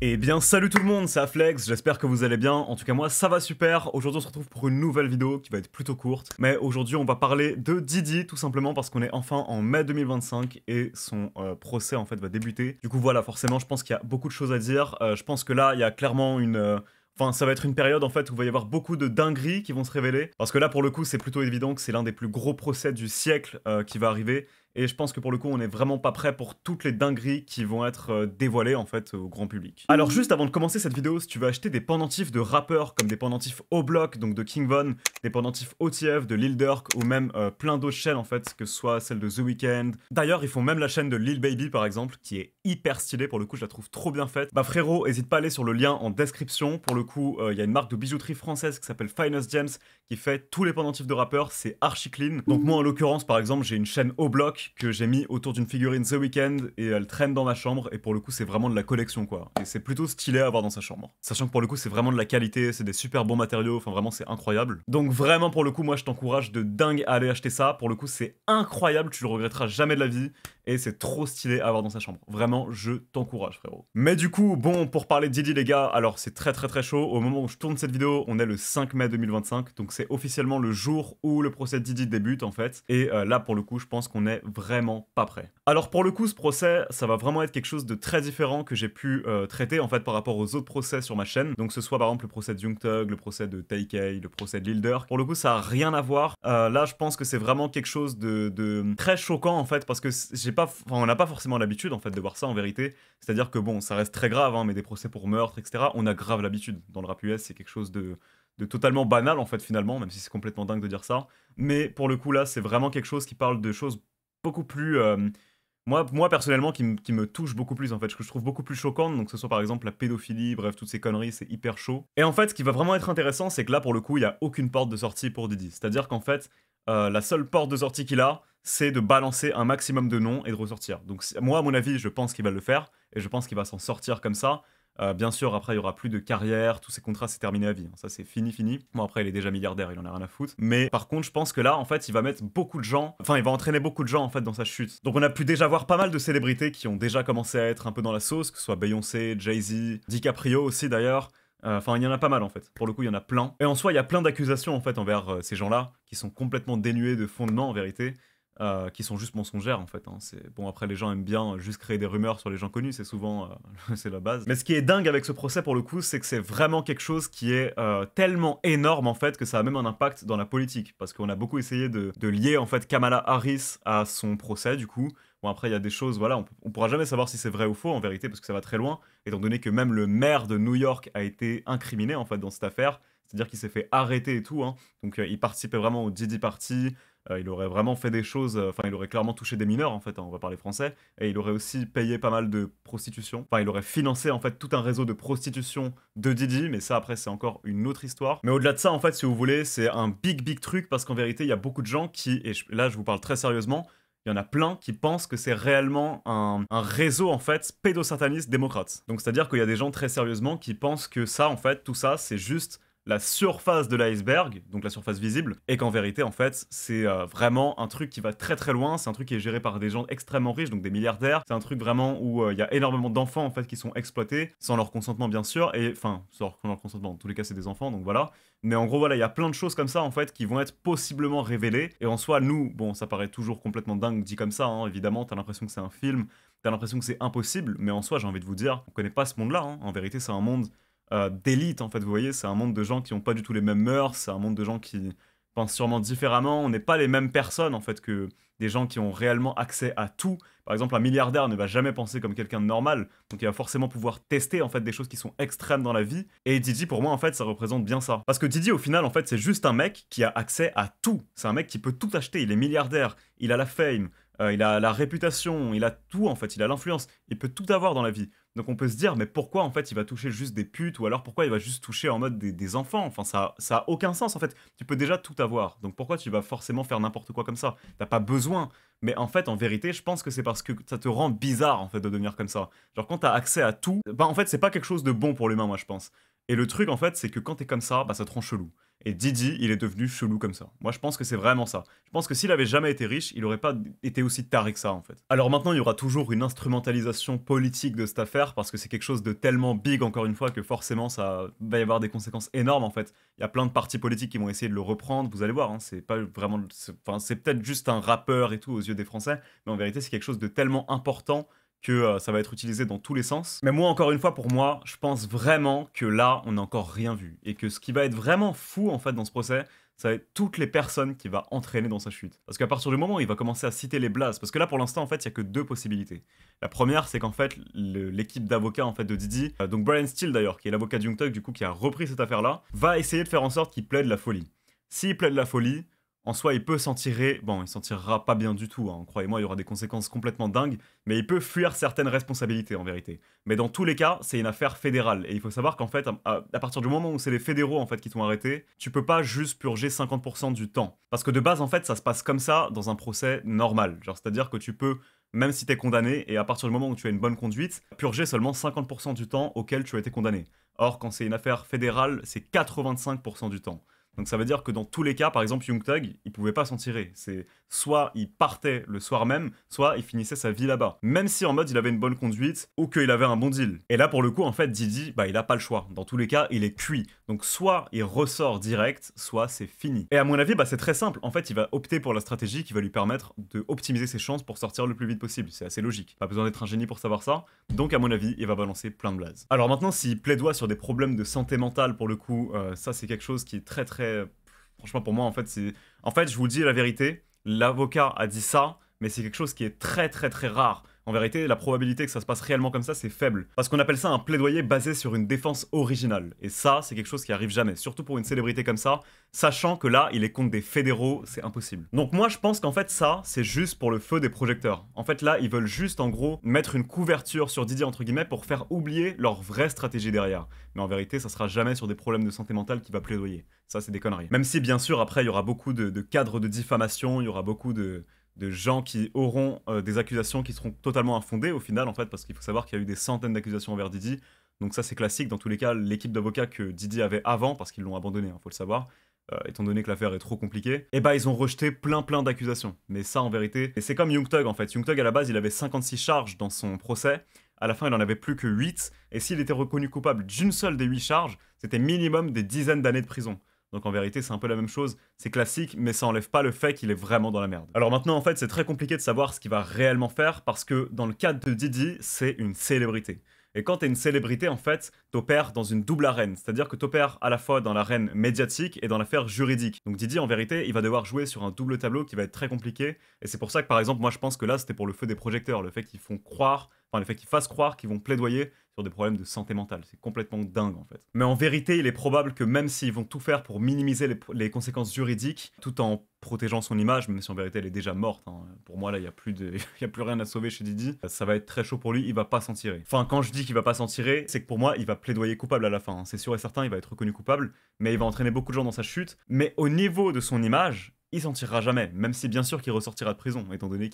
Eh bien salut tout le monde, c'est Aflex, j'espère que vous allez bien, en tout cas moi ça va super. Aujourd'hui on se retrouve pour une nouvelle vidéo qui va être plutôt courte, mais aujourd'hui on va parler de Didi tout simplement parce qu'on est enfin en mai 2025 et son procès en fait va débuter. Du coup voilà, forcément je pense qu'il y a beaucoup de choses à dire, je pense que là il y a clairement une... Enfin, ça va être une période en fait où il va y avoir beaucoup de dingueries qui vont se révéler. Parce que là, pour le coup, c'est plutôt évident que c'est l'un des plus gros procès du siècle qui va arriver. Et je pense que pour le coup, on n'est vraiment pas prêt pour toutes les dingueries qui vont être dévoilées en fait au grand public. Alors juste avant de commencer cette vidéo, si tu veux acheter des pendentifs de rappeurs comme des pendentifs O-Block, donc de King Von, des pendentifs OTF de Lil Durk ou même plein d'autres chaînes en fait, que ce soit celle de The Weeknd. D'ailleurs, ils font même la chaîne de Lil Baby par exemple, qui est hyper stylée pour le coup, je la trouve trop bien faite. Bah frérot, hésite pas à aller sur le lien en description. Pour le coup, il y a une marque de bijouterie française qui s'appelle Finest Gems qui fait tous les pendentifs de rappeurs, c'est archi clean. Donc moi en l'occurrence par exemple, j'ai une chaîne O-Block que j'ai mis autour d'une figurine The Weeknd et elle traîne dans ma chambre et pour le coup c'est vraiment de la collection quoi. Et c'est plutôt stylé à avoir dans sa chambre. Sachant que pour le coup c'est vraiment de la qualité, c'est des super bons matériaux, enfin vraiment c'est incroyable. Donc vraiment pour le coup moi je t'encourage de dingue à aller acheter ça. Pour le coup c'est incroyable, tu le regretteras jamais de la vie et c'est trop stylé à avoir dans sa chambre. Vraiment je t'encourage frérot. Mais du coup bon, pour parler de Didi les gars, alors c'est très chaud. Au moment où je tourne cette vidéo on est le 5 mai 2025, donc c'est officiellement le jour où le procès de Didi débute en fait. Et là pour le coup je pense qu'on est vraiment pas prêt. Alors pour le coup ce procès ça va vraiment être quelque chose de très différent que j'ai pu traiter en fait par rapport aux autres procès sur ma chaîne. Donc ce soit par exemple le procès de Young Thug, le procès de TK, le procès de Lil Durk. Pour le coup ça a rien à voir. Là je pense que c'est vraiment quelque chose de très choquant en fait parce que on n'a pas forcément l'habitude en fait de voir ça en vérité. C'est-à-dire que bon ça reste très grave hein, mais des procès pour meurtre etc. On a grave l'habitude. Dans le rap US c'est quelque chose de totalement banal en fait finalement, même si c'est complètement dingue de dire ça. Mais pour le coup là c'est vraiment quelque chose qui parle de choses beaucoup plus... moi personnellement qui me touche beaucoup plus en fait, que je trouve beaucoup plus choquante, donc que ce soit par exemple la pédophilie, bref toutes ces conneries, c'est hyper chaud. Et en fait ce qui va vraiment être intéressant c'est que là pour le coup il n'y a aucune porte de sortie pour Didi. C'est-à-dire qu'en fait la seule porte de sortie qu'il a c'est de balancer un maximum de noms et de ressortir. Donc moi à mon avis je pense qu'il va le faire et je pense qu'il va s'en sortir comme ça. Bien sûr, après, il y aura plus de carrière, tous ces contrats, c'est terminé à vie. Hein. Ça, c'est fini. Bon, après, il est déjà milliardaire, il en a rien à foutre. Mais par contre, je pense que là, en fait, il va mettre beaucoup de gens, enfin, il va entraîner beaucoup de gens, en fait, dans sa chute. Donc, on a pu déjà voir pas mal de célébrités qui ont déjà commencé à être un peu dans la sauce, que ce soit Beyoncé, Jay-Z, DiCaprio aussi, d'ailleurs. Enfin, il y en a pas mal, en fait. Pour le coup, il y en a plein. Et en soi, il y a plein d'accusations, en fait, envers ces gens-là, qui sont complètement dénués de fondement, en vérité. Qui sont juste mensongères en fait. Hein. Bon après les gens aiment bien juste créer des rumeurs sur les gens connus, c'est souvent c'est la base. Mais ce qui est dingue avec ce procès pour le coup, c'est que c'est vraiment quelque chose qui est tellement énorme en fait que ça a même un impact dans la politique. Parce qu'on a beaucoup essayé de lier en fait Kamala Harris à son procès du coup. Bon après il y a des choses, voilà, on pourra jamais savoir si c'est vrai ou faux en vérité parce que ça va très loin, étant donné que même le maire de New York a été incriminé en fait dans cette affaire. C'est-à-dire qu'il s'est fait arrêter et tout, hein. Donc il participait vraiment au Didi Party, il aurait vraiment fait des choses, enfin il aurait clairement touché des mineurs en fait, hein, on va parler français, et il aurait aussi payé pas mal de prostitution, enfin il aurait financé en fait tout un réseau de prostitution de Didi, mais ça après c'est encore une autre histoire. Mais au-delà de ça en fait si vous voulez, c'est un big truc parce qu'en vérité il y a beaucoup de gens qui, et là je vous parle très sérieusement, il y en a plein qui pensent que c'est réellement un réseau en fait pédosataniste démocrate. Donc c'est-à-dire qu'il y a des gens très sérieusement qui pensent que ça en fait, tout ça c'est juste la surface de l'iceberg, donc la surface visible, et qu'en vérité, en fait, c'est vraiment un truc qui va très loin, c'est un truc qui est géré par des gens extrêmement riches, donc des milliardaires, c'est un truc vraiment où il y a énormément d'enfants, en fait, qui sont exploités, sans leur consentement, bien sûr, et enfin, sans leur consentement, en tous les cas, c'est des enfants, donc voilà. Mais en gros, voilà, il y a plein de choses comme ça, en fait, qui vont être possiblement révélées, et en soi, nous, bon, ça paraît toujours complètement dingue dit comme ça, hein, évidemment, t'as l'impression que c'est un film, t'as l'impression que c'est impossible, mais en soi, j'ai envie de vous dire, on connaît pas ce monde-là, hein. En vérité, c'est un monde d'élite en fait, vous voyez, c'est un monde de gens qui n'ont pas du tout les mêmes mœurs, c'est un monde de gens qui pensent sûrement différemment, on n'est pas les mêmes personnes en fait que des gens qui ont réellement accès à tout. Par exemple, un milliardaire ne va jamais penser comme quelqu'un de normal, donc il va forcément pouvoir tester en fait des choses qui sont extrêmes dans la vie, et Didi pour moi en fait ça représente bien ça. Parce que Didi au final en fait c'est juste un mec qui a accès à tout, c'est un mec qui peut tout acheter, il est milliardaire, il a la fame, il a la réputation, il a tout en fait, il a l'influence, il peut tout avoir dans la vie. Donc on peut se dire mais pourquoi en fait il va toucher juste des putes ou alors pourquoi il va juste toucher en mode des enfants, enfin ça a aucun sens en fait, tu peux déjà tout avoir, donc pourquoi tu vas forcément faire n'importe quoi comme ça, t'as pas besoin. Mais en fait en vérité je pense que c'est parce que ça te rend bizarre en fait de devenir comme ça, genre quand t'as accès à tout, bah en fait c'est pas quelque chose de bon pour l'humain moi je pense. Et le truc en fait c'est que quand t'es comme ça, bah ça te rend chelou. et Didi, il est devenu chelou comme ça. Moi, je pense que c'est vraiment ça. Je pense que s'il avait jamais été riche, il aurait pas été aussi taré que ça, en fait. Alors maintenant, il y aura toujours une instrumentalisation politique de cette affaire, parce que c'est quelque chose de tellement big, encore une fois, que forcément, ça va y avoir des conséquences énormes, en fait. Il y a plein de partis politiques qui vont essayer de le reprendre, vous allez voir, hein, c'est pas vraiment... Enfin, c'est peut-être juste un rappeur et tout, aux yeux des Français, mais en vérité, c'est quelque chose de tellement important que ça va être utilisé dans tous les sens. Mais moi, encore une fois, pour moi, je pense vraiment que là, on n'a encore rien vu. Et que ce qui va être vraiment fou, en fait, dans ce procès, ça va être toutes les personnes qui va entraîner dans sa chute. Parce qu'à partir du moment où il va commencer à citer les blazes, parce que là, pour l'instant, en fait, il y a que deux possibilités. La première, c'est qu'en fait, l'équipe d'avocats, en fait, de Didi, donc Brian Steele, d'ailleurs, qui est l'avocat de Young Thug, du coup, qui a repris cette affaire-là, va essayer de faire en sorte qu'il plaide la folie. S'il plaide la folie, en soi, il peut s'en tirer, bon, il s'en tirera pas bien du tout, hein. Croyez-moi, il y aura des conséquences complètement dingues, mais il peut fuir certaines responsabilités, en vérité. Mais dans tous les cas, c'est une affaire fédérale, et il faut savoir qu'en fait, à partir du moment où c'est les fédéraux, en fait, qui t'ont arrêté, tu peux pas juste purger 50% du temps. Parce que de base, en fait, ça se passe comme ça dans un procès normal. Genre, c'est-à-dire que tu peux, même si t'es condamné, et à partir du moment où tu as une bonne conduite, purger seulement 50% du temps auquel tu as été condamné. Or, quand c'est une affaire fédérale, c'est 85% du temps. Donc ça veut dire que dans tous les cas, par exemple, Young Thug, il pouvait pas s'en tirer. C'est soit il partait le soir même, soit il finissait sa vie là-bas. Même si en mode il avait une bonne conduite ou qu'il avait un bon deal. Et là, pour le coup, en fait, Didi, bah il a pas le choix. Dans tous les cas, il est cuit. Donc soit il ressort direct, soit c'est fini. Et à mon avis, bah c'est très simple. En fait, il va opter pour la stratégie qui va lui permettre de optimiser ses chances pour sortir le plus vite possible. C'est assez logique. Pas besoin d'être un génie pour savoir ça. Donc à mon avis, il va balancer plein de blazes. Alors maintenant, s'il plaidoie sur des problèmes de santé mentale, pour le coup, ça c'est quelque chose qui est très très... Franchement, pour moi, en fait, c'est... En fait, je vous dis la vérité, l'avocat a dit ça, mais c'est quelque chose qui est très très très rare. En vérité, la probabilité que ça se passe réellement comme ça, c'est faible. Parce qu'on appelle ça un plaidoyer basé sur une défense originale. Et ça, c'est quelque chose qui arrive jamais. Surtout pour une célébrité comme ça, sachant que là, il est contre des fédéraux, c'est impossible. Donc moi, je pense qu'en fait, ça, c'est juste pour le feu des projecteurs. En fait, là, ils veulent juste, en gros, mettre une couverture sur Didi, entre guillemets, pour faire oublier leur vraie stratégie derrière. Mais en vérité, ça sera jamais sur des problèmes de santé mentale qui va plaidoyer. Ça, c'est des conneries. Même si, bien sûr, après, il y aura beaucoup de cadres de diffamation, il y aura beaucoup de gens qui auront des accusations qui seront totalement infondées au final, en fait, parce qu'il faut savoir qu'il y a eu des centaines d'accusations envers Didi. Donc ça, c'est classique. Dans tous les cas, l'équipe d'avocats que Didi avait avant, parce qu'ils l'ont abandonné, hein, faut le savoir, étant donné que l'affaire est trop compliquée, et bah ils ont rejeté plein d'accusations. Mais ça, en vérité, et c'est comme Young Thug, en fait. Young Thug, à la base, il avait 56 charges dans son procès. À la fin, il en avait plus que 8. Et s'il était reconnu coupable d'une seule des 8 charges, c'était minimum des dizaines d'années de prison. Donc en vérité, c'est un peu la même chose, c'est classique, mais ça enlève pas le fait qu'il est vraiment dans la merde. Alors maintenant, en fait, c'est très compliqué de savoir ce qu'il va réellement faire, parce que dans le cadre de Didi, c'est une célébrité. Et quand t'es une célébrité, en fait, t'opères dans une double arène. C'est-à-dire que t'opères à la fois dans l'arène médiatique et dans l'affaire juridique. Donc Didi, en vérité, il va devoir jouer sur un double tableau qui va être très compliqué. Et c'est pour ça que, par exemple, moi, je pense que là, c'était pour le feu des projecteurs. Le fait qu'ils font croire, enfin, le fait qu'ils fassent croire qu'ils vont plaidoyer sur des problèmes de santé mentale. C'est complètement dingue, en fait. Mais en vérité, il est probable que même s'ils vont tout faire pour minimiser les conséquences juridiques, tout en protégeant son image, même si en vérité elle est déjà morte, hein. Pour moi là il n'y a plus rien à sauver chez Didi, ça va être très chaud pour lui, il va pas s'en tirer. Enfin quand je dis qu'il va pas s'en tirer, c'est que pour moi il va plaidoyer coupable à la fin, hein. C'est sûr et certain, il va être reconnu coupable, mais il va entraîner beaucoup de gens dans sa chute, mais au niveau de son image, il s'en tirera jamais, même si bien sûr qu'il ressortira de prison, étant donné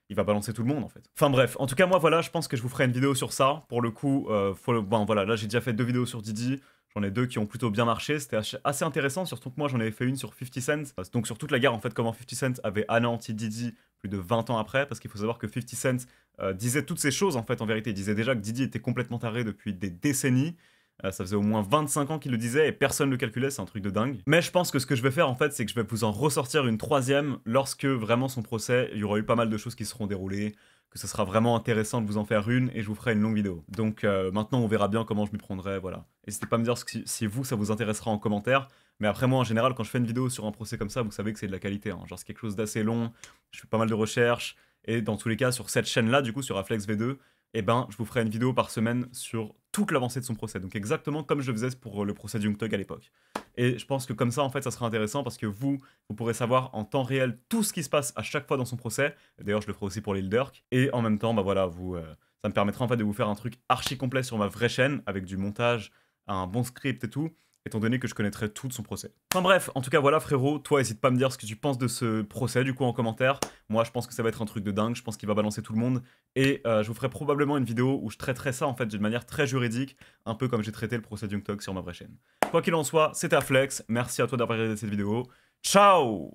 il va balancer tout le monde en fait. Enfin bref, en tout cas moi voilà, je pense que je vous ferai une vidéo sur ça. Pour le coup, bon voilà, là j'ai déjà fait 2 vidéos sur Didi. J'en ai 2 qui ont plutôt bien marché, c'était assez intéressant, surtout que moi j'en avais fait une sur 50 Cent. Donc sur toute la guerre en fait, comment 50 Cent avait anéanti Didi plus de 20 ans après, parce qu'il faut savoir que 50 Cent disait toutes ces choses en fait en vérité. Il disait déjà que Didi était complètement taré depuis des décennies. Ça faisait au moins 25 ans qu'il le disait et personne ne le calculait, c'est un truc de dingue. Mais je pense que ce que je vais faire en fait, c'est que je vais vous en ressortir une 3e lorsque vraiment son procès, il y aura eu pas mal de choses qui seront déroulées, que ce sera vraiment intéressant de vous en faire une et je vous ferai une longue vidéo. Donc maintenant on verra bien comment je m'y prendrai, voilà. N'hésitez pas à me dire si vous ça vous intéressera en commentaire. Mais après moi en général quand je fais une vidéo sur un procès comme ça, vous savez que c'est de la qualité, hein. Genre c'est quelque chose d'assez long, je fais pas mal de recherches, et dans tous les cas sur cette chaîne là du coup sur Aflex V2, eh ben, je vous ferai une vidéo par semaine sur toute l'avancée de son procès. Donc exactement comme je le faisais pour le procès de Young Thug à l'époque. Et je pense que comme ça, en fait, ça sera intéressant parce que vous pourrez savoir en temps réel tout ce qui se passe à chaque fois dans son procès. D'ailleurs, je le ferai aussi pour Lil Durk. Et en même temps, bah voilà, ça me permettra en fait de vous faire un truc archi complet sur ma vraie chaîne avec du montage, un bon script et tout. étant donné que je connaîtrais tout de son procès. Enfin bref, en tout cas voilà frérot, toi n'hésite pas à me dire ce que tu penses de ce procès du coup en commentaire. Moi je pense que ça va être un truc de dingue, je pense qu'il va balancer tout le monde. Et je vous ferai probablement une vidéo où je traiterai ça en fait d'une manière très juridique, un peu comme j'ai traité le procès Young Thug sur ma vraie chaîne. Quoi qu'il en soit, c'était Afflex, merci à toi d'avoir regardé cette vidéo. Ciao!